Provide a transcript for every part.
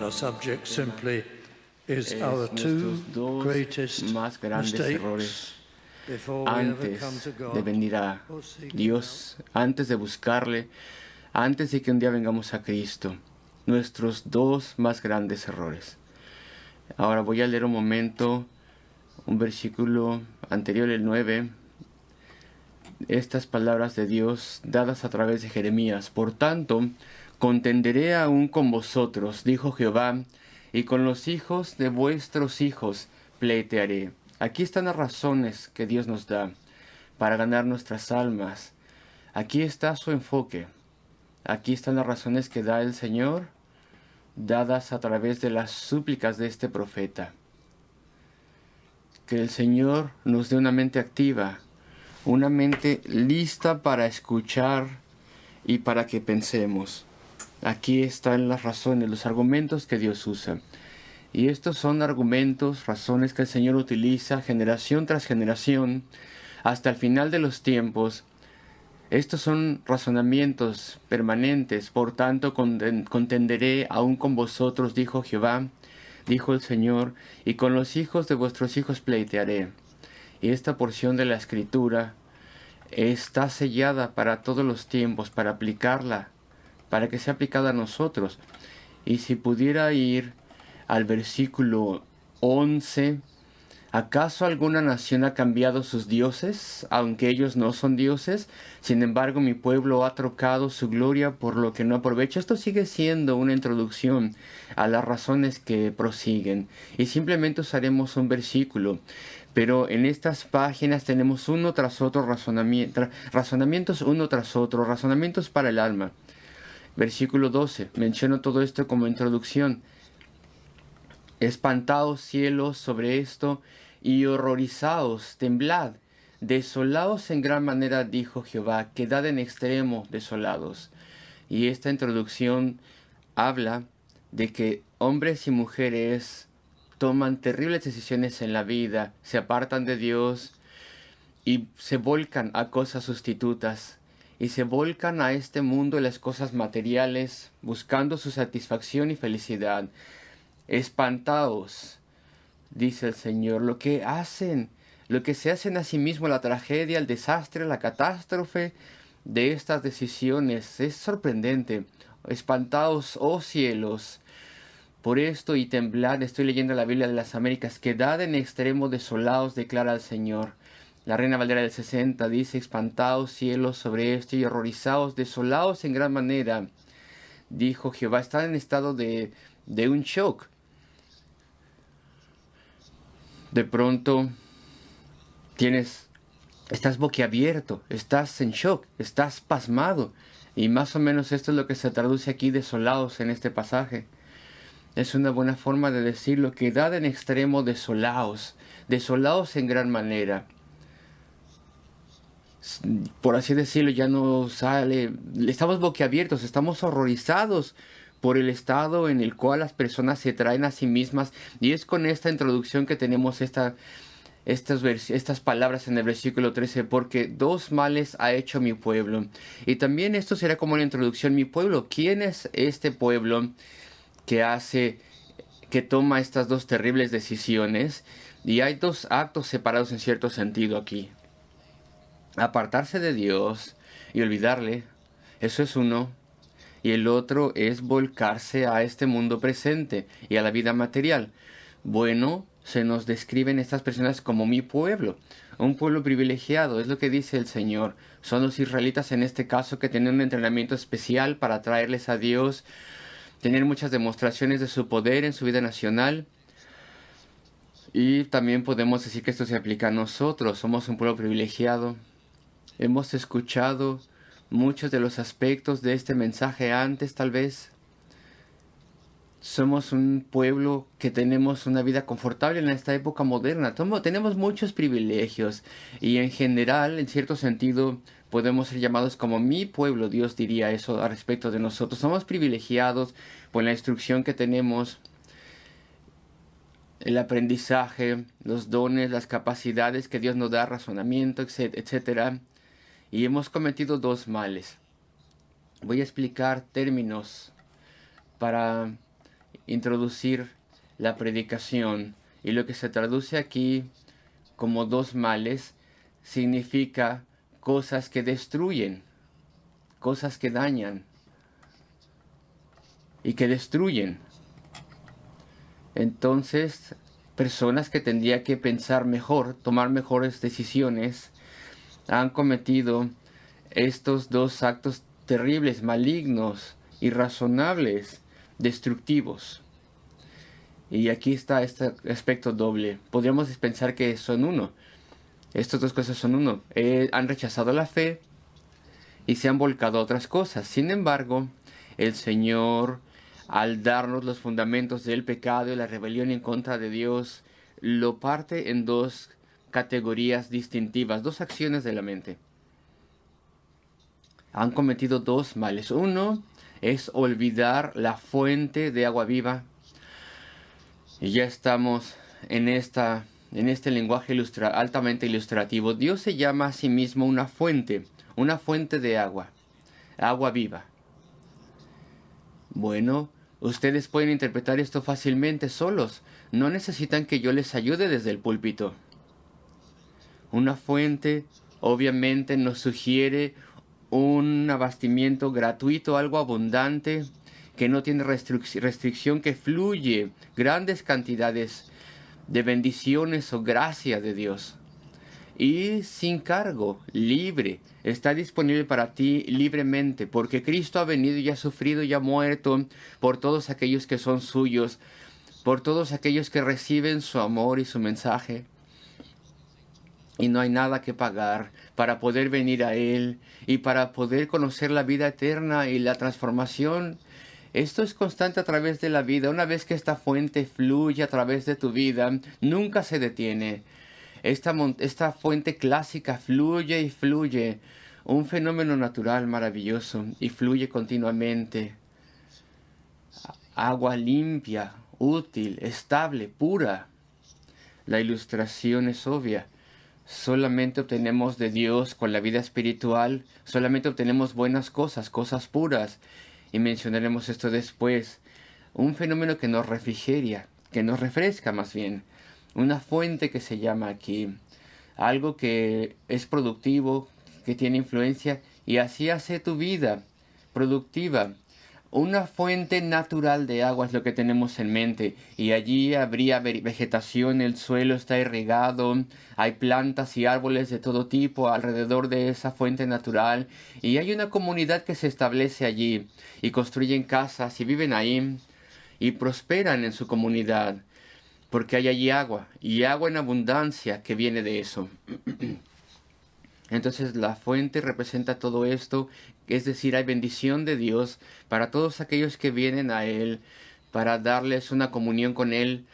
Our subject simply is es our two nuestros dos greatest más grandes errores mistakes before we ever come antes to de God venir a or seek Him out. Dios, antes de buscarle, antes de que un día vengamos a Cristo. Nuestros dos más grandes errores. Ahora voy a leer un momento un versículo anterior, el 9. Estas palabras de Dios dadas a través de Jeremías. Por tanto, contenderé aún con vosotros, dijo Jehová, y con los hijos de vuestros hijos pleitearé. Aquí están las razones que Dios nos da para ganar nuestras almas. Aquí está su enfoque. Aquí están las razones que da el Señor, dadas a través de las súplicas de este profeta. Que el Señor nos dé una mente activa, una mente lista para escuchar y para que pensemos. Aquí están las razones, los argumentos que Dios usa. Y estos son argumentos, razones que el Señor utiliza generación tras generación hasta el final de los tiempos. Estos son razonamientos permanentes. Por tanto, contenderé aún con vosotros, dijo Jehová, dijo el Señor, y con los hijos de vuestros hijos pleitearé. Y esta porción de la Escritura está sellada para todos los tiempos, para aplicarla, para que sea aplicada a nosotros. Y si pudiera ir al versículo 11, ¿acaso alguna nación ha cambiado sus dioses, aunque ellos no son dioses? Sin embargo, mi pueblo ha trocado su gloria por lo que no aprovecha. Esto sigue siendo una introducción a las razones que prosiguen. Y simplemente usaremos un versículo. Pero en estas páginas tenemos uno tras otro razonamientos uno tras otro, razonamientos para el alma. Versículo 12. Menciono todo esto como introducción. Espantaos cielos sobre esto y horrorizaos, temblad. Desolaos en gran manera, dijo Jehová, quedad en extremo desolados. Y esta introducción habla de que hombres y mujeres toman terribles decisiones en la vida, se apartan de Dios y se volcan a cosas sustitutas. Y se volcan a este mundo y las cosas materiales, buscando su satisfacción y felicidad. Espantaos, dice el Señor, lo que hacen, lo que se hacen a sí mismo, la tragedia, el desastre, la catástrofe de estas decisiones. Es sorprendente. Espantaos, oh cielos, por esto y temblad. Estoy leyendo la Biblia de las Américas. Quedad en extremo desolados, declara el Señor. La Reina Valera del 60 dice, espantaos cielos sobre esto y horrorizaos, desolados en gran manera. Dijo Jehová, está en estado de un shock. De pronto estás boquiabierto, estás en shock, estás pasmado. Y más o menos esto es lo que se traduce aquí desolados en este pasaje. Es una buena forma de decirlo, quedad en extremo desolados, desolados en gran manera. Por así decirlo, ya no sale, estamos boquiabiertos, estamos horrorizados por el estado en el cual las personas se traen a sí mismas. Y es con esta introducción que tenemos estas palabras en el versículo 13, porque dos males ha hecho mi pueblo. Y también esto será como la introducción, mi pueblo. ¿Quién es este pueblo que toma estas dos terribles decisiones? Y hay dos actos separados en cierto sentido aquí. Apartarse de Dios y olvidarle, eso es uno. Y el otro es volcarse a este mundo presente y a la vida material. Bueno, se nos describen estas personas como mi pueblo, un pueblo privilegiado, es lo que dice el Señor. Son los israelitas en este caso que tienen un entrenamiento especial para traerles a Dios, tener muchas demostraciones de su poder en su vida nacional. Y también podemos decir que esto se aplica a nosotros, somos un pueblo privilegiado. Hemos escuchado muchos de los aspectos de este mensaje antes, tal vez. Somos un pueblo que tenemos una vida confortable en esta época moderna. Tenemos muchos privilegios y en general, en cierto sentido, podemos ser llamados como mi pueblo. Dios diría eso al respecto de nosotros. Somos privilegiados por la instrucción que tenemos, el aprendizaje, los dones, las capacidades que Dios nos da, razonamiento, etcétera. Y hemos cometido dos males. Voy a explicar términos para introducir la predicación. Y lo que se traduce aquí como dos males significa cosas que destruyen, cosas que dañan y que destruyen. Entonces, personas que tendrían que pensar mejor, tomar mejores decisiones, han cometido estos dos actos terribles, malignos, irrazonables, destructivos. Y aquí está este aspecto doble. Podríamos pensar que son uno. Estas dos cosas son uno. Han rechazado la fe y se han volcado a otras cosas. Sin embargo, el Señor, al darnos los fundamentos del pecado y la rebelión en contra de Dios, lo parte en dos categorías distintivas, dos acciones de la mente. Han cometido dos males. Uno es olvidar la fuente de agua viva. Y ya estamos en este lenguaje altamente ilustrativo. Dios se llama a sí mismo una fuente de agua, agua viva. Bueno, ustedes pueden interpretar esto fácilmente solos. No necesitan que yo les ayude desde el púlpito. Una fuente obviamente nos sugiere un abastecimiento gratuito, algo abundante, que no tiene restricción, que fluye grandes cantidades de bendiciones o gracia de Dios. Y sin cargo, libre, está disponible para ti libremente, porque Cristo ha venido y ha sufrido y ha muerto por todos aquellos que son suyos, por todos aquellos que reciben su amor y su mensaje. Y no hay nada que pagar para poder venir a Él y para poder conocer la vida eterna y la transformación. Esto es constante a través de la vida. Una vez que esta fuente fluye a través de tu vida, nunca se detiene. Esta fuente clásica fluye y fluye. Un fenómeno natural maravilloso y fluye continuamente. Agua limpia, útil, estable, pura. La ilustración es obvia. Solamente obtenemos de Dios con la vida espiritual, solamente obtenemos buenas cosas, cosas puras. Y mencionaremos esto después. Un fenómeno que nos refrigeria, que nos refresca más bien. Una fuente que se llama aquí. Algo que es productivo, que tiene influencia y así hace tu vida productiva. Una fuente natural de agua es lo que tenemos en mente, y allí habría vegetación, el suelo está irrigado, hay plantas y árboles de todo tipo alrededor de esa fuente natural, y hay una comunidad que se establece allí, y construyen casas y viven ahí, y prosperan en su comunidad, porque hay allí agua, y agua en abundancia que viene de eso. Entonces la fuente representa todo esto, es decir, hay bendición de Dios para todos aquellos que vienen a Él, para darles una comunión con Él,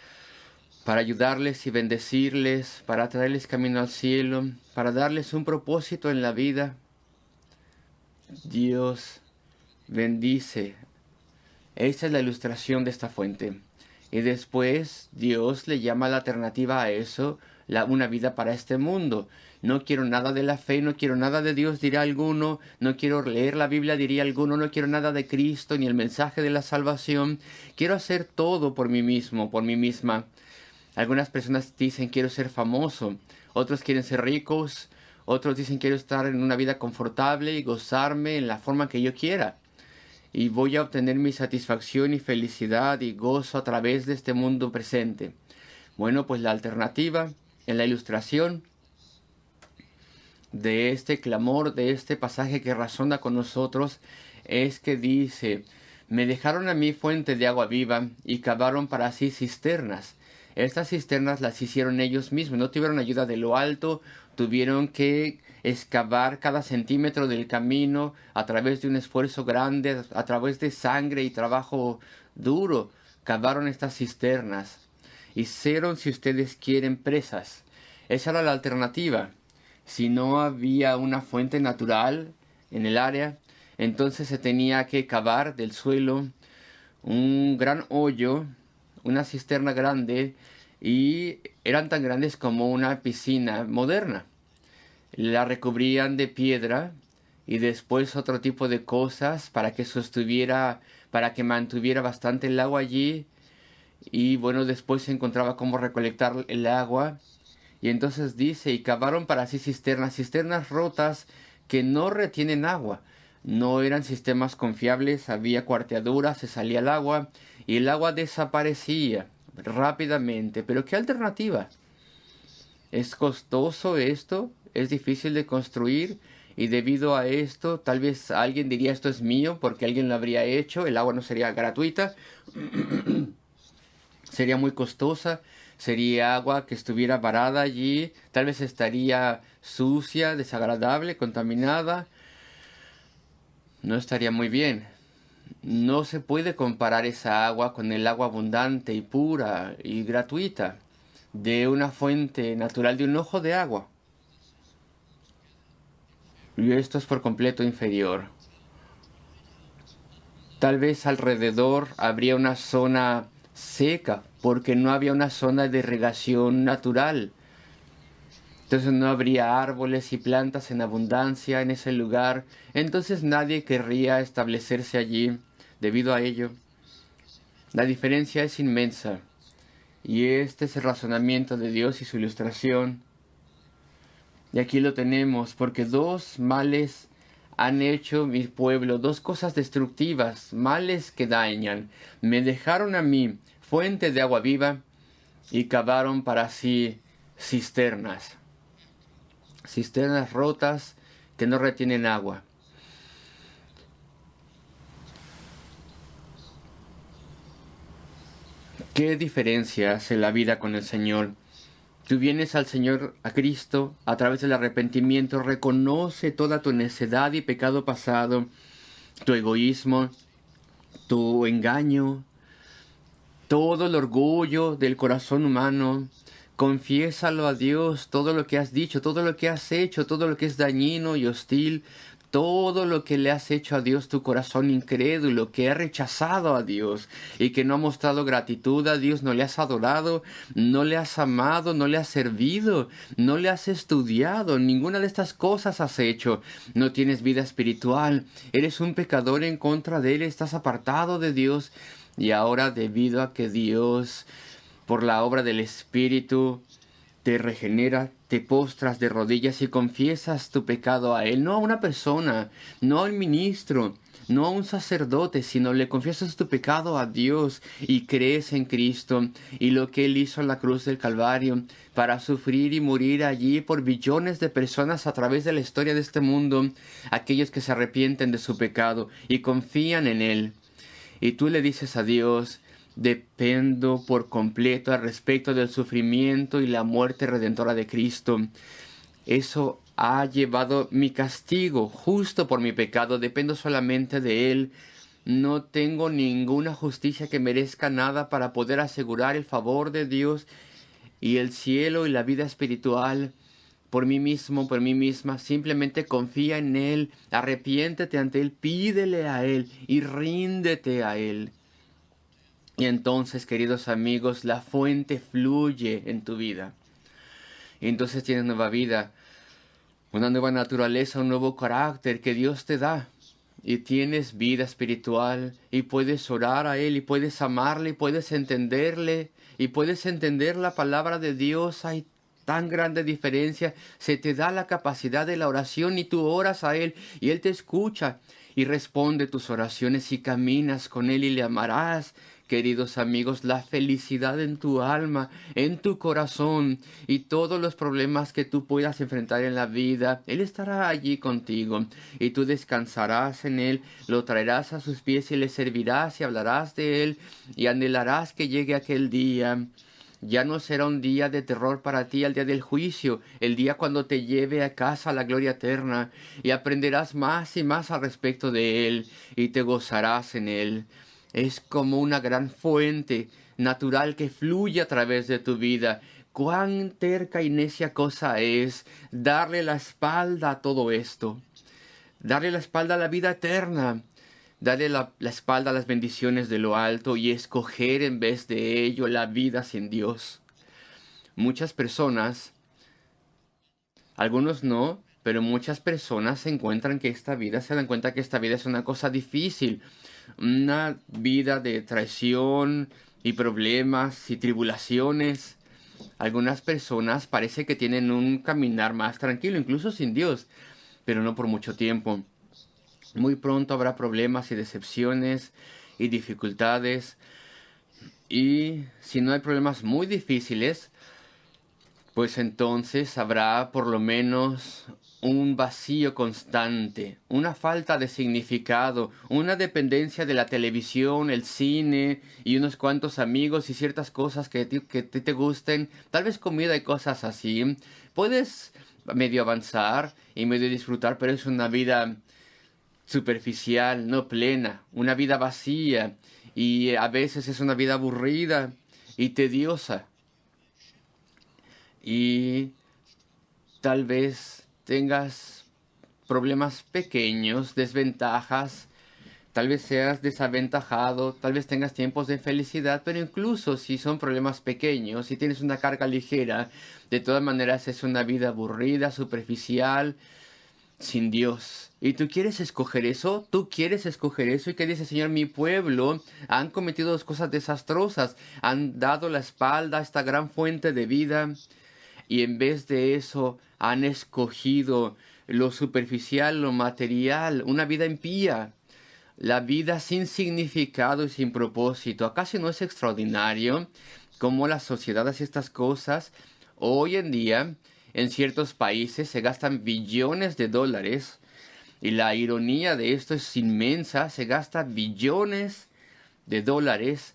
para ayudarles y bendecirles, para traerles camino al cielo, para darles un propósito en la vida. Dios bendice. Esa es la ilustración de esta fuente. Y después Dios le llama la alternativa a eso, una vida para este mundo. No quiero nada de la fe, no quiero nada de Dios, dirá alguno. No quiero leer la Biblia, diría alguno. No quiero nada de Cristo, ni el mensaje de la salvación. Quiero hacer todo por mí mismo, por mí misma. Algunas personas dicen quiero ser famoso. Otros quieren ser ricos. Otros dicen quiero estar en una vida confortable y gozarme en la forma que yo quiera. Y voy a obtener mi satisfacción y felicidad y gozo a través de este mundo presente. Bueno, pues la alternativa en la ilustración de este clamor, de este pasaje que razona con nosotros, es que dice: me dejaron a mí fuente de agua viva y cavaron para sí cisternas. Estas cisternas las hicieron ellos mismos, no tuvieron ayuda de lo alto, tuvieron que excavar cada centímetro del camino a través de un esfuerzo grande, a través de sangre y trabajo duro. Cavaron estas cisternas. Hicieron, si ustedes quieren, presas. Esa era la alternativa. Si no había una fuente natural en el área, entonces se tenía que cavar del suelo un gran hoyo, una cisterna grande, y eran tan grandes como una piscina moderna. La recubrían de piedra y después otro tipo de cosas para que sostuviera, para que mantuviera bastante el agua allí, Y bueno, después se encontraba cómo recolectar el agua. Y entonces dice, y cavaron para sí cisternas, cisternas rotas que no retienen agua. No eran sistemas confiables, había cuarteaduras, se salía el agua y el agua desaparecía rápidamente. Pero ¿qué alternativa? ¿Es costoso esto? ¿Es difícil de construir? Y debido a esto, tal vez alguien diría esto es mío porque alguien lo habría hecho, el agua no sería gratuita, sería muy costosa, sería agua que estuviera varada allí, tal vez estaría sucia, desagradable, contaminada, no estaría muy bien. No se puede comparar esa agua con el agua abundante y pura y gratuita de una fuente natural, de un ojo de agua. Y esto es por completo inferior. Tal vez alrededor habría una zona seca porque no había una zona de irrigación natural. Entonces no habría árboles y plantas en abundancia en ese lugar. Entonces nadie querría establecerse allí debido a ello. La diferencia es inmensa. Y este es el razonamiento de Dios y su ilustración. Y aquí lo tenemos, porque dos males han hecho mi pueblo, dos cosas destructivas, males que dañan. Me dejaron a mí fuente de agua viva y cavaron para sí cisternas. Cisternas rotas que no retienen agua. ¿Qué diferencia hace la vida con el Señor? Tú vienes al Señor, a Cristo, a través del arrepentimiento, reconoce toda tu necedad y pecado pasado, tu egoísmo, tu engaño, todo el orgullo del corazón humano. Confiésalo a Dios, todo lo que has dicho, todo lo que has hecho, todo lo que es dañino y hostil, todo lo que le has hecho a Dios, tu corazón incrédulo, que ha rechazado a Dios y que no ha mostrado gratitud a Dios, no le has adorado, no le has amado, no le has servido, no le has estudiado, ninguna de estas cosas has hecho. No tienes vida espiritual, eres un pecador en contra de Él, estás apartado de Dios. Y ahora, debido a que Dios, por la obra del Espíritu, te regenera, te postras de rodillas y confiesas tu pecado a Él, no a una persona, no a un ministro, no a un sacerdote, sino le confiesas tu pecado a Dios y crees en Cristo y lo que Él hizo en la cruz del Calvario para sufrir y morir allí por billones de personas a través de la historia de este mundo, aquellos que se arrepienten de su pecado y confían en Él. Y tú le dices a Dios, dependo por completo al respecto del sufrimiento y la muerte redentora de Cristo. Eso ha llevado mi castigo justo por mi pecado. Dependo solamente de Él. No tengo ninguna justicia que merezca nada para poder asegurar el favor de Dios y el cielo y la vida espiritual por mí mismo, por mí misma. Simplemente confía en Él, arrepiéntete ante Él, pídele a Él y ríndete a Él. Y entonces, queridos amigos, la fuente fluye en tu vida. Y entonces tienes nueva vida, una nueva naturaleza, un nuevo carácter que Dios te da. Y tienes vida espiritual y puedes orar a Él y puedes amarle y puedes entenderle y puedes entender la palabra de Dios. Hay tan grande diferencia. Se te da la capacidad de la oración y tú oras a Él y Él te escucha y responde tus oraciones y caminas con Él y le amarás. Queridos amigos, la felicidad en tu alma, en tu corazón y todos los problemas que tú puedas enfrentar en la vida, Él estará allí contigo y tú descansarás en Él, lo traerás a sus pies y le servirás y hablarás de Él y anhelarás que llegue aquel día. Ya no será un día de terror para ti, el día del juicio, el día cuando te lleve a casa la gloria eterna, y aprenderás más y más al respecto de Él, y te gozarás en Él. Es como una gran fuente natural que fluye a través de tu vida. Cuán terca y necia cosa es darle la espalda a todo esto, darle la espalda a la vida eterna, darle la espalda a las bendiciones de lo alto y escoger en vez de ello la vida sin Dios. Muchas personas, algunos no, pero muchas personas se encuentran que esta vida, se dan cuenta que esta vida es una cosa difícil, una vida de traición, y problemas y tribulaciones. Algunas personas parece que tienen un caminar más tranquilo, incluso sin Dios, pero no por mucho tiempo. Muy pronto habrá problemas y decepciones y dificultades. Y si no hay problemas muy difíciles, pues entonces habrá por lo menos un vacío constante, una falta de significado, una dependencia de la televisión, el cine y unos cuantos amigos y ciertas cosas que te gusten, tal vez comida y cosas así. Puedes medio avanzar y medio disfrutar, pero es una vida superficial, no plena, una vida vacía y a veces es una vida aburrida y tediosa. Y tal vez tengas problemas pequeños, desventajas, tal vez seas desaventajado, tal vez tengas tiempos de felicidad, pero incluso si son problemas pequeños, si tienes una carga ligera, de todas maneras es una vida aburrida, superficial, sin Dios. ¿Y tú quieres escoger eso? ¿Tú quieres escoger eso? ¿Y qué dice, Señor? Mi pueblo han cometido dos cosas desastrosas, han dado la espalda a esta gran fuente de vida y en vez de eso han escogido lo superficial, lo material, una vida impía, la vida sin significado y sin propósito. ¿Acaso no es extraordinario cómo la sociedad hace estas cosas? Hoy en día, en ciertos países se gastan billones de dólares y la ironía de esto es inmensa. Se gasta billones de dólares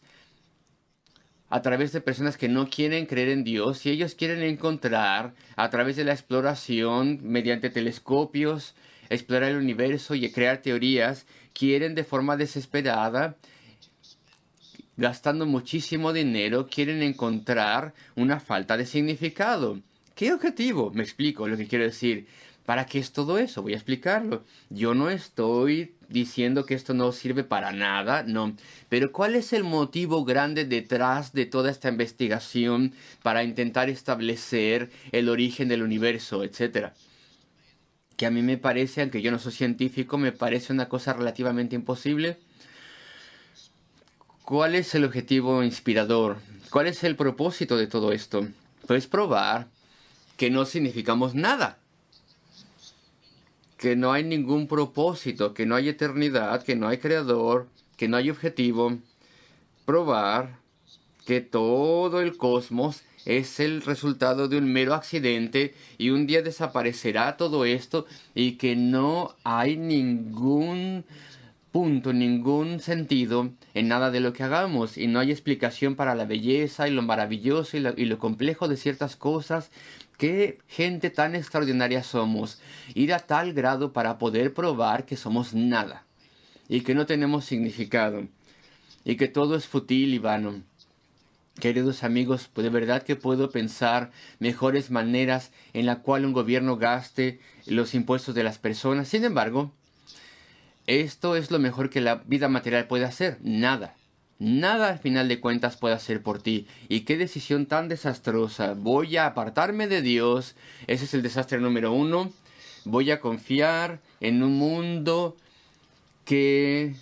a través de personas que no quieren creer en Dios y ellos quieren encontrar a través de la exploración mediante telescopios, explorar el universo y crear teorías, quieren de forma desesperada, gastando muchísimo dinero, quieren encontrar una falta de significado. ¿Qué objetivo? Me explico lo que quiero decir. ¿Para qué es todo eso? Voy a explicarlo. Yo no estoy diciendo que esto no sirve para nada, no. Pero ¿cuál es el motivo grande detrás de toda esta investigación para intentar establecer el origen del universo, etcétera? Que a mí me parece, aunque yo no soy científico, me parece una cosa relativamente imposible. ¿Cuál es el objetivo inspirador? ¿Cuál es el propósito de todo esto? Pues probar que no significamos nada, que no hay ningún propósito, que no hay eternidad, que no hay creador, que no hay objetivo. Probar que todo el cosmos es el resultado de un mero accidente y un día desaparecerá todo esto y que no hay ningún punto, ningún sentido en nada de lo que hagamos y no hay explicación para la belleza y lo maravilloso y lo complejo de ciertas cosas. Qué gente tan extraordinaria somos, ir a tal grado para poder probar que somos nada y que no tenemos significado y que todo es fútil y vano. Queridos amigos, pues de verdad que puedo pensar mejores maneras en la cual un gobierno gaste los impuestos de las personas. Sin embargo, esto es lo mejor que la vida material puede hacer. Nada. Nada al final de cuentas puede hacer por ti. Y qué decisión tan desastrosa. Voy a apartarme de Dios. Ese es el desastre número uno. Voy a confiar en un mundo que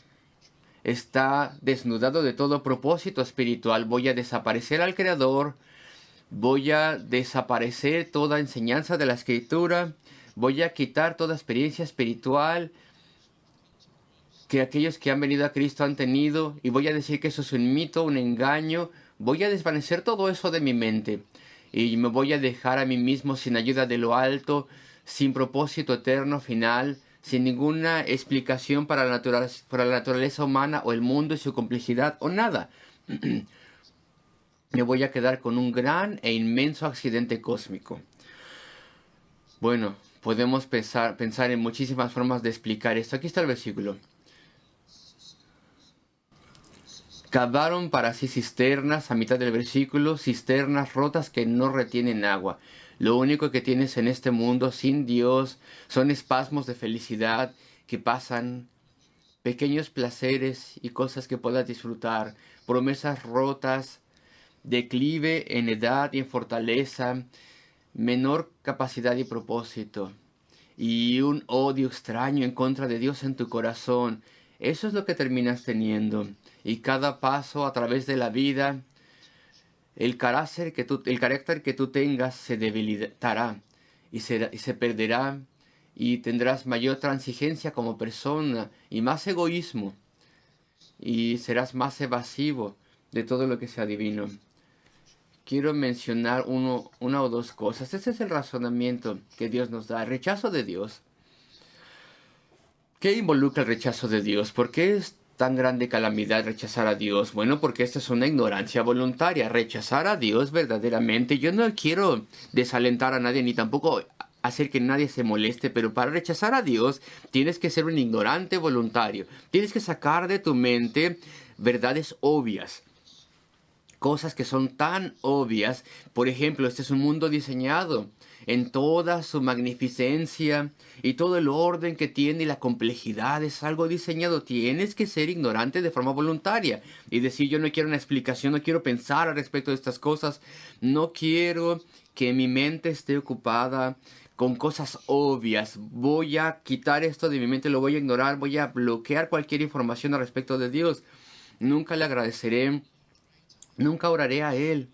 está desnudado de todo propósito espiritual. Voy a desaparecer al Creador. Voy a desaparecer toda enseñanza de la Escritura. Voy a quitar toda experiencia espiritual que aquellos que han venido a Cristo han tenido, y voy a decir que eso es un mito, un engaño. Voy a desvanecer todo eso de mi mente y me voy a dejar a mí mismo sin ayuda de lo alto, sin propósito eterno final, sin ninguna explicación para la naturaleza humana o el mundo y su complejidad o nada. Me voy a quedar con un gran e inmenso accidente cósmico. Bueno, podemos pensar en muchísimas formas de explicar esto. Aquí está el versículo. Cavaron para sí cisternas, a mitad del versículo, cisternas rotas que no retienen agua. Lo único que tienes en este mundo sin Dios son espasmos de felicidad que pasan, pequeños placeres y cosas que puedas disfrutar, promesas rotas, declive en edad y en fortaleza, menor capacidad y propósito, y un odio extraño en contra de Dios en tu corazón. Eso es lo que terminas teniendo. y cada paso a través de la vida, el carácter que tú tengas se debilitará y se perderá, y tendrás mayor transigencia como persona y más egoísmo, y serás más evasivo de todo lo que sea divino. Quiero mencionar una o dos cosas. Este es el razonamiento que Dios nos da. El rechazo de Dios. ¿Qué involucra el rechazo de Dios? ¿Por qué es tan grande calamidad rechazar a Dios? Bueno, porque esta es una ignorancia voluntaria. Rechazar a Dios verdaderamente. Yo no quiero desalentar a nadie ni tampoco hacer que nadie se moleste, pero para rechazar a Dios tienes que ser un ignorante voluntario. Tienes que sacar de tu mente verdades obvias. Cosas que son tan obvias. Por ejemplo, este es un mundo diseñado en toda su magnificencia y todo el orden que tiene y la complejidad es algo diseñado. Tienes que ser ignorante de forma voluntaria y decir: yo no quiero una explicación, no quiero pensar al respecto de estas cosas, no quiero que mi mente esté ocupada con cosas obvias. Voy a quitar esto de mi mente, lo voy a ignorar, voy a bloquear cualquier información al respecto de Dios. Nunca le agradeceré. Nunca oraré a Él.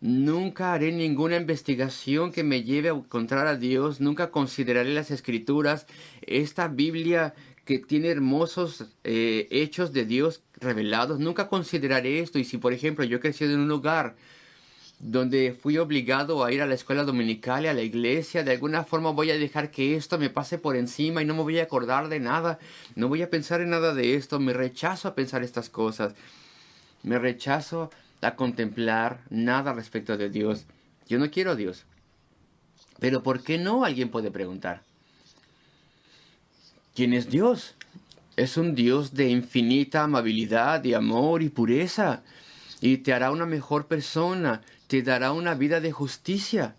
Nunca haré ninguna investigación que me lleve a encontrar a Dios. Nunca consideraré las Escrituras. Esta Biblia que tiene hermosos hechos de Dios revelados. Nunca consideraré esto. Y si, por ejemplo, yo he crecido en un lugar donde fui obligado a ir a la escuela dominical y a la iglesia, de alguna forma voy a dejar que esto me pase por encima y no me voy a acordar de nada. No voy a pensar en nada de esto. Me rechazo a pensar estas cosas. Me rechazo a contemplar nada respecto de Dios. Yo no quiero a Dios. Pero ¿por qué no? Alguien puede preguntar. ¿Quién es Dios? Es un Dios de infinita amabilidad, de amor y pureza. Y te hará una mejor persona. Te dará una vida de justicia.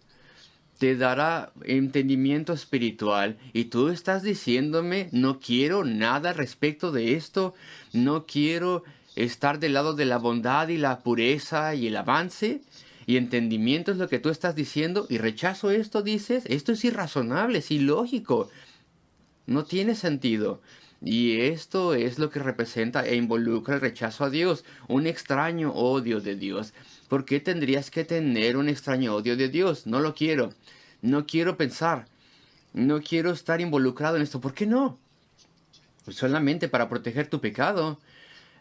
Te dará entendimiento espiritual. Y tú estás diciéndome: no quiero nada respecto de esto. No quiero estar del lado de la bondad y la pureza y el avance y entendimiento. Es lo que tú estás diciendo, y rechazo esto. Dices: esto es irrazonable, es ilógico, no tiene sentido. Y esto es lo que representa e involucra el rechazo a Dios, un extraño odio de Dios. ¿Por qué tendrías que tener un extraño odio de Dios? No lo quiero. No quiero pensar. No quiero estar involucrado en esto. ¿Por qué no? Pues solamente para proteger tu pecado.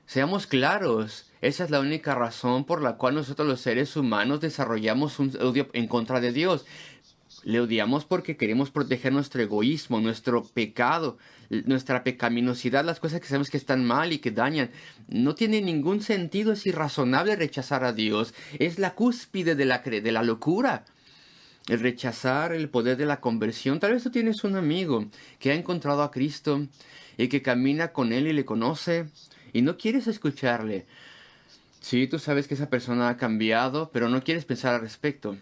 Seamos claros, esa es la única razón por la cual nosotros los seres humanos desarrollamos un odio en contra de Dios. Le odiamos porque queremos proteger nuestro egoísmo, nuestro pecado, nuestra pecaminosidad, las cosas que sabemos que están mal y que dañan. No tiene ningún sentido, es irrazonable rechazar a Dios. Es la cúspide de la locura. El rechazar el poder de la conversión. Tal vez tú tienes un amigo que ha encontrado a Cristo y que camina con Él y le conoce, y no quieres escucharle. Sí, tú sabes que esa persona ha cambiado, pero no quieres pensar al respecto.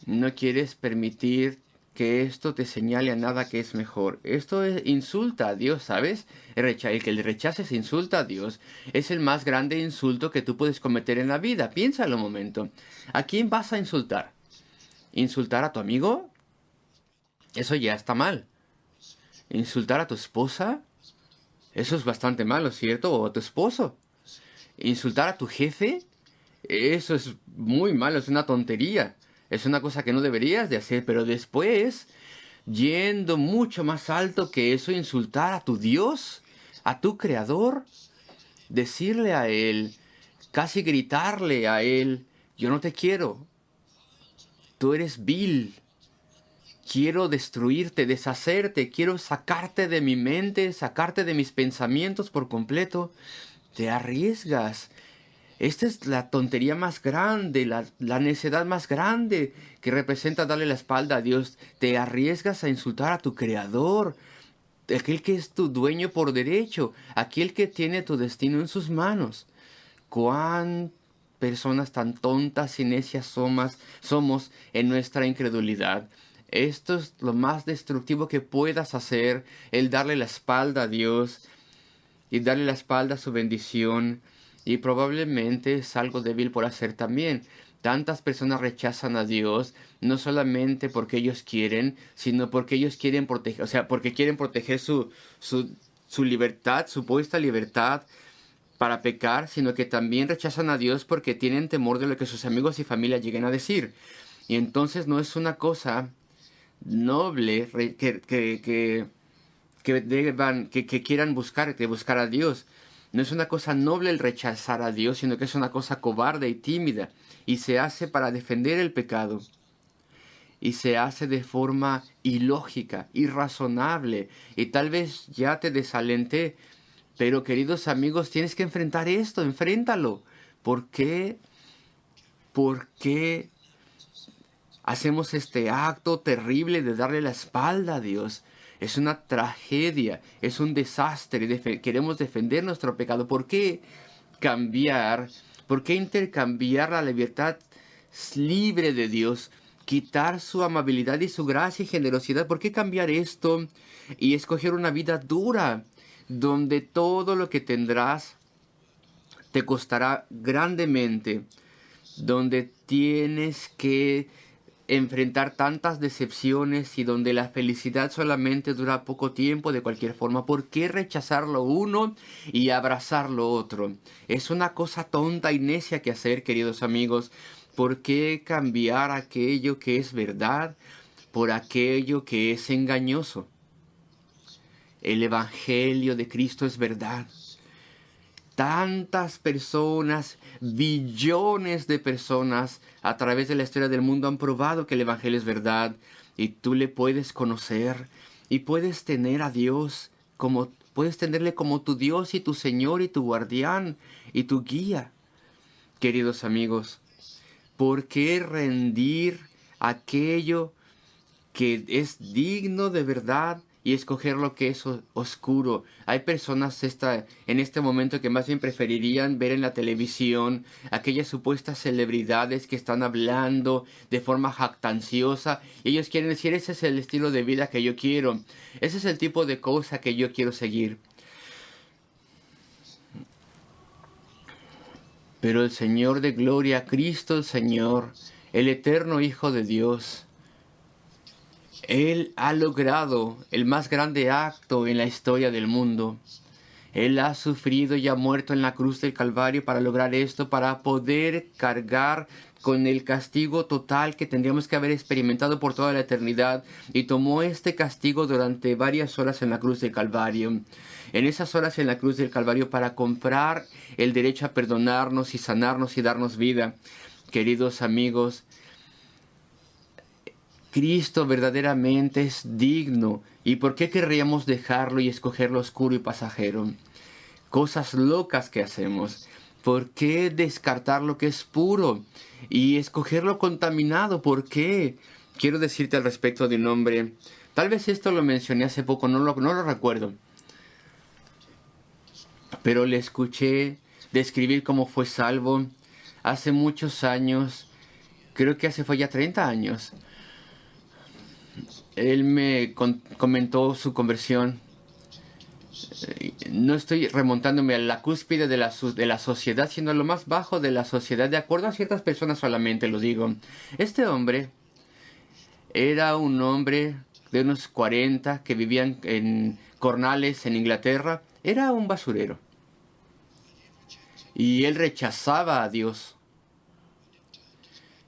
No quieres permitir que esto te señale a nada que es mejor. Esto insulta a Dios, ¿sabes? El que le rechaces insulta a Dios. Es el más grande insulto que tú puedes cometer en la vida. Piénsalo un momento. ¿A quién vas a insultar? ¿Insultar a tu amigo? Eso ya está mal. ¿Insultar a tu esposa? Eso es bastante malo, ¿cierto? O a tu esposo. ¿Insultar a tu jefe? Eso es muy malo, es una tontería. Es una cosa que no deberías de hacer, pero después, yendo mucho más alto que eso, insultar a tu Dios, a tu Creador, decirle a Él, casi gritarle a Él: yo no te quiero, tú eres vil, quiero destruirte, deshacerte, quiero sacarte de mi mente, sacarte de mis pensamientos por completo. Te arriesgas. Esta es la tontería más grande, la necedad más grande que representa darle la espalda a Dios. Te arriesgas a insultar a tu Creador, aquel que es tu dueño por derecho, aquel que tiene tu destino en sus manos. ¿Cuán personas tan tontas y necias somos en nuestra incredulidad? Esto es lo más destructivo que puedas hacer, el darle la espalda a Dios y darle la espalda a su bendición. Y probablemente es algo débil por hacer también. Tantas personas rechazan a Dios no solamente porque ellos quieren, sino porque ellos quieren proteger, porque quieren proteger su libertad, supuesta libertad, para pecar, sino que también rechazan a Dios porque tienen temor de lo que sus amigos y familia lleguen a decir. Y entonces no es una cosa noble que quieran buscar a Dios. No es una cosa noble el rechazar a Dios, sino que es una cosa cobarde y tímida. Y se hace para defender el pecado. Y se hace de forma ilógica, irrazonable. Y tal vez ya te desalenté, pero queridos amigos, tienes que enfrentar esto, enfréntalo. ¿Por qué? ¿Por qué hacemos este acto terrible de darle la espalda a Dios? Es una tragedia, es un desastre. Queremos defender nuestro pecado. ¿Por qué cambiar? ¿Por qué intercambiar la libertad libre de Dios? Quitar su amabilidad y su gracia y generosidad. ¿Por qué cambiar esto y escoger una vida dura, donde todo lo que tendrás te costará grandemente, donde tienes que enfrentar tantas decepciones y donde la felicidad solamente dura poco tiempo de cualquier forma? ¿Por qué rechazar lo uno y abrazar lo otro? Es una cosa tonta y necia que hacer, queridos amigos. ¿Por qué cambiar aquello que es verdad por aquello que es engañoso? El Evangelio de Cristo es verdad. Tantas personas, billones de personas a través de la historia del mundo han probado que el Evangelio es verdad, y tú le puedes conocer y puedes tener a Dios puedes tenerle como tu Dios y tu Señor y tu guardián y tu guía. Queridos amigos, ¿por qué rendir aquello que es digno de verdad y escoger lo que es oscuro? Hay personas en este momento que más bien preferirían ver en la televisión aquellas supuestas celebridades que están hablando de forma jactanciosa, y ellos quieren decir: ese es el estilo de vida que yo quiero, ese es el tipo de cosa que yo quiero seguir. Pero el Señor de gloria, Cristo el Señor, el eterno Hijo de Dios, Él ha logrado el más grande acto en la historia del mundo. Él ha sufrido y ha muerto en la cruz del Calvario para lograr esto, para poder cargar con el castigo total que tendríamos que haber experimentado por toda la eternidad, y tomó este castigo durante varias horas en la cruz del Calvario. En esas horas en la cruz del Calvario, para comprar el derecho a perdonarnos y sanarnos y darnos vida. Queridos amigos, Cristo verdaderamente es digno. ¿Y por qué querríamos dejarlo y escoger lo oscuro y pasajero? Cosas locas que hacemos. ¿Por qué descartar lo que es puro y escoger lo contaminado? ¿Por qué? Quiero decirte al respecto de un hombre. Tal vez esto lo mencioné hace poco, no lo recuerdo. Pero le escuché describir cómo fue salvo hace muchos años. Creo que hace fue ya 30 años. Él me comentó su conversión. No estoy remontándome a la cúspide de la sociedad, sino a lo más bajo de la sociedad, de acuerdo a ciertas personas solamente lo digo. Este hombre era un hombre de unos 40 que vivían en Cornwall, en Inglaterra. Era un basurero. Y él rechazaba a Dios.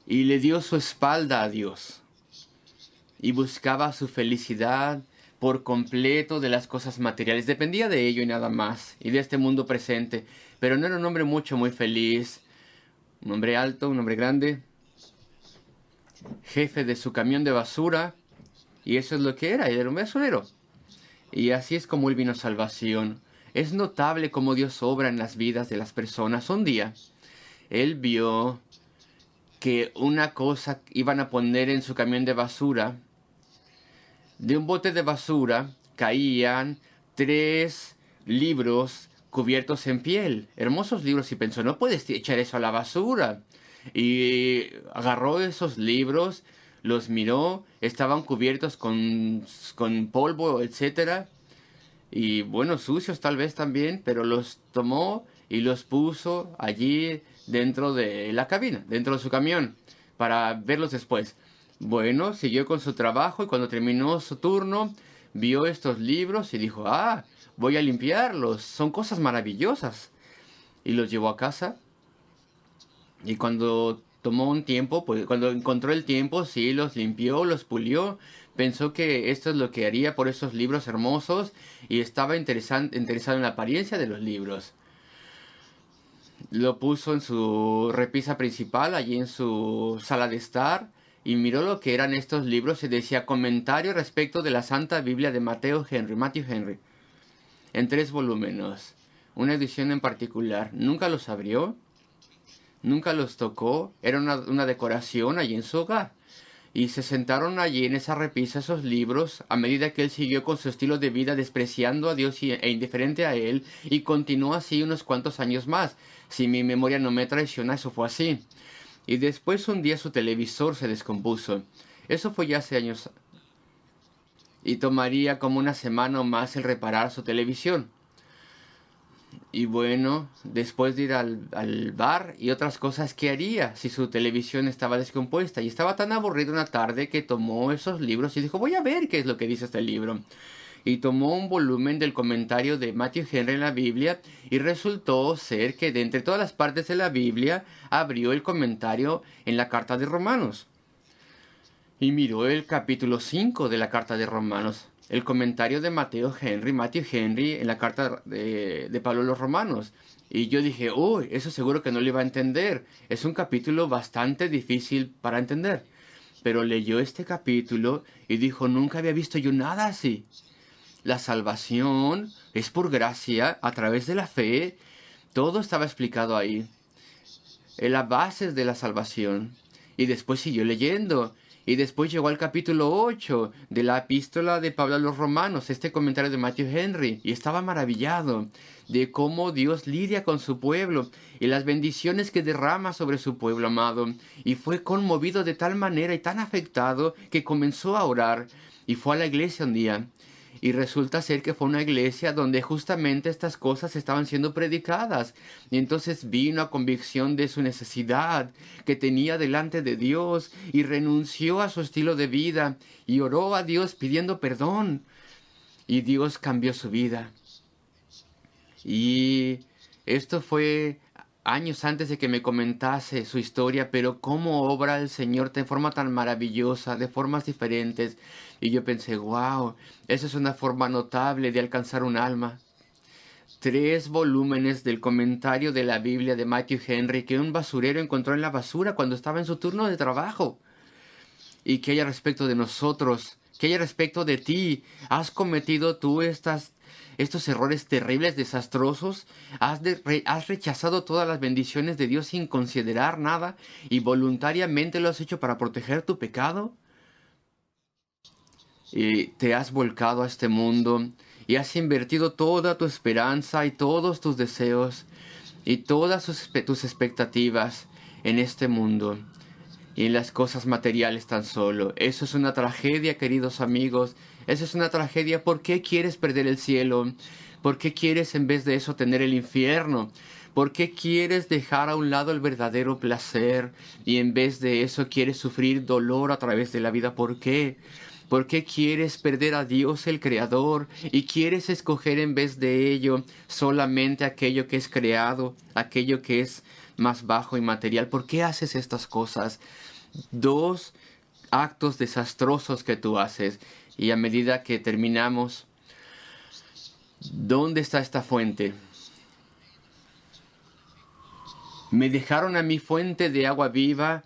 Y le dio su espalda a Dios. Y buscaba su felicidad por completo de las cosas materiales. Dependía de ello y nada más. Y de este mundo presente. Pero no era un hombre muy feliz. Un hombre alto, un hombre grande. Jefe de su camión de basura. Y eso es lo que era. Era un basurero. Y así es como él vino a salvación. Es notable cómo Dios obra en las vidas de las personas. Un día, él vio que una cosa iban a poner en su camión de basura. De un bote de basura caían 3 libros cubiertos en piel. Hermosos libros, y pensó: no puedes echar eso a la basura. Y agarró esos libros, los miró, estaban cubiertos con polvo, etcétera. Y bueno, sucios tal vez también, pero los tomó y los puso allí dentro de la cabina, dentro de su camión, para verlos después. Bueno, siguió con su trabajo, y cuando terminó su turno, vio estos libros y dijo: voy a limpiarlos, son cosas maravillosas. y los llevó a casa. Y cuando tomó un tiempo, pues cuando encontró el tiempo, sí, los limpió, los pulió. Pensó que esto es lo que haría por esos libros hermosos y estaba interesado en la apariencia de los libros. Lo puso en su repisa principal, allí en su sala de estar, y miró lo que eran estos libros y decía comentario respecto de la Santa Biblia de Matthew Henry, en 3 volúmenes, una edición en particular. Nunca los abrió, nunca los tocó, era una decoración allí en su hogar. Y se sentaron allí en esa repisa esos libros a medida que él siguió con su estilo de vida despreciando a Dios e indiferente a él, y continuó así unos cuantos años más. Si mi memoria no me traiciona, eso fue así. Y después un día su televisor se descompuso. Eso fue ya hace años. Y tomaría como una semana o más el reparar su televisión. Y bueno, después de ir al bar y otras cosas, ¿qué haría si su televisión estaba descompuesta? Y estaba tan aburrido una tarde que tomó esos libros y dijo, voy a ver qué es lo que dice este libro. Y tomó un volumen del comentario de Matthew Henry en la Biblia, y resultó ser que de entre todas las partes de la Biblia abrió el comentario en la carta de Romanos. Y miró el capítulo 5 de la carta de Romanos, el comentario de Matthew Henry en la carta de Pablo a los Romanos. Y yo dije, uy, eso seguro que no le iba a entender. Es un capítulo bastante difícil para entender. Pero leyó este capítulo y dijo, nunca había visto yo nada así. La salvación es por gracia, a través de la fe. Todo estaba explicado ahí. En las bases de la salvación. Y después siguió leyendo. Y después llegó al capítulo 8 de la epístola de Pablo a los Romanos, este comentario de Matthew Henry. Y estaba maravillado de cómo Dios lidia con su pueblo y las bendiciones que derrama sobre su pueblo amado. Y fue conmovido de tal manera y tan afectado que comenzó a orar. Y fue a la iglesia un día. Y resulta ser que fue una iglesia donde justamente estas cosas estaban siendo predicadas. Y entonces vino a convicción de su necesidad que tenía delante de Dios, y renunció a su estilo de vida y oró a Dios pidiendo perdón. Y Dios cambió su vida. Y esto fue años antes de que me comentase su historia, pero cómo obra el Señor de forma tan maravillosa, de formas diferentes. Y yo pensé, wow, esa es una forma notable de alcanzar un alma. 3 volúmenes del comentario de la Biblia de Matthew Henry que un basurero encontró en la basura cuando estaba en su turno de trabajo. Y que haya respecto de nosotros, que haya respecto de ti. ¿Has cometido tú estos errores terribles, desastrosos? ¿Has rechazado todas las bendiciones de Dios sin considerar nada y voluntariamente lo has hecho para proteger tu pecado? Y te has volcado a este mundo y has invertido toda tu esperanza y todos tus deseos y todas tus expectativas en este mundo y en las cosas materiales tan solo. Eso es una tragedia, queridos amigos. Eso es una tragedia. ¿Por qué quieres perder el cielo? ¿Por qué quieres en vez de eso tener el infierno? ¿Por qué quieres dejar a un lado el verdadero placer y en vez de eso quieres sufrir dolor a través de la vida? ¿Por qué? ¿Por qué quieres perder a Dios el Creador y quieres escoger en vez de ello solamente aquello que es creado, aquello que es más bajo y material? ¿Por qué haces estas cosas? 2 actos desastrosos que tú haces. Y a medida que terminamos, ¿dónde está esta fuente? Me dejaron a mi fuente de agua viva.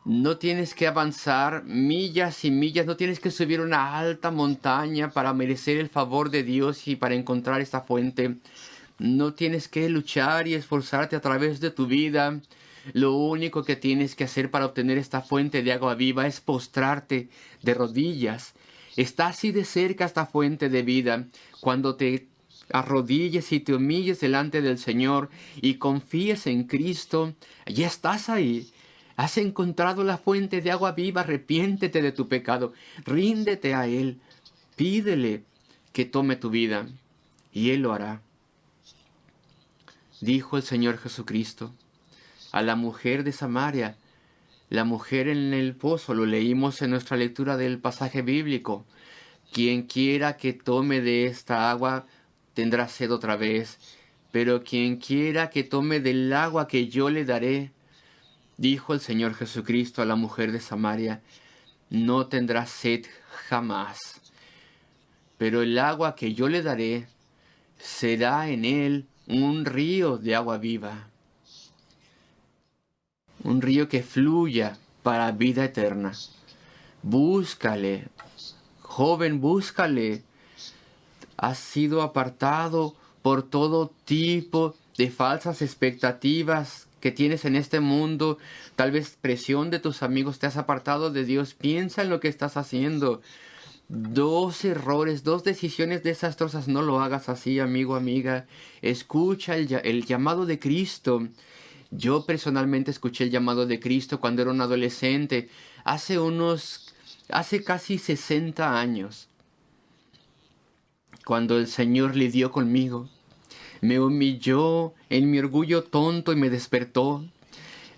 No tienes que avanzar millas y millas, no tienes que subir una alta montaña para merecer el favor de Dios y para encontrar esta fuente. No tienes que luchar y esforzarte a través de tu vida. Lo único que tienes que hacer para obtener esta fuente de agua viva es postrarte de rodillas. Está así de cerca esta fuente de vida. Cuando te arrodilles y te humilles delante del Señor y confíes en Cristo, ya estás ahí. Has encontrado la fuente de agua viva. Arrepiéntete de tu pecado. Ríndete a Él. Pídele que tome tu vida y Él lo hará. Dijo el Señor Jesucristo a la mujer de Samaria, la mujer en el pozo, lo leímos en nuestra lectura del pasaje bíblico. Quien quiera que tome de esta agua tendrá sed otra vez, pero quien quiera que tome del agua que yo le daré, dijo el Señor Jesucristo a la mujer de Samaria, no tendrá sed jamás, pero el agua que yo le daré será en él un río de agua viva, un río que fluya para vida eterna. Búscale, joven, búscale. Has sido apartado por todo tipo de falsas expectativas que tienes en este mundo. Tal vez presión de tus amigos, te has apartado de Dios. Piensa en lo que estás haciendo. 2 errores, 2 decisiones desastrosas. No lo hagas así, amigo, amiga. Escucha el llamado de Cristo. Yo personalmente escuché el llamado de Cristo cuando era un adolescente, hace casi 60 años, cuando el Señor lidió conmigo. Me humilló en mi orgullo tonto y me despertó.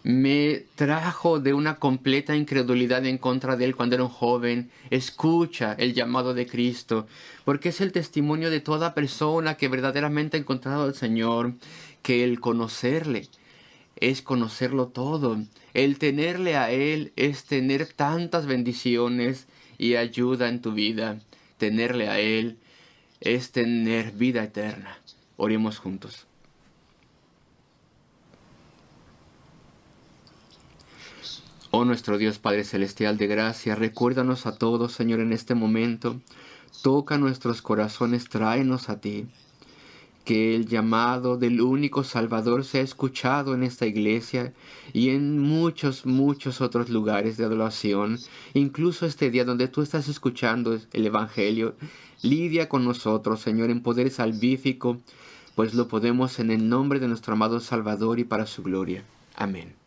Me trajo de una completa incredulidad en contra de Él cuando era un joven. Escucha el llamado de Cristo, porque es el testimonio de toda persona que verdaderamente ha encontrado al Señor, que el conocerle es conocerlo todo. El tenerle a Él es tener tantas bendiciones y ayuda en tu vida. Tenerle a Él es tener vida eterna. Oremos juntos. Oh nuestro Dios Padre Celestial de gracia, recuérdanos a todos, Señor, en este momento. Toca nuestros corazones, tráenos a ti. Que el llamado del único Salvador sea escuchado en esta iglesia y en muchos, muchos otros lugares de adoración. Incluso este día donde tú estás escuchando el Evangelio, lidia con nosotros, Señor, en poder salvífico, pues lo podemos en el nombre de nuestro amado Salvador y para su gloria. Amén.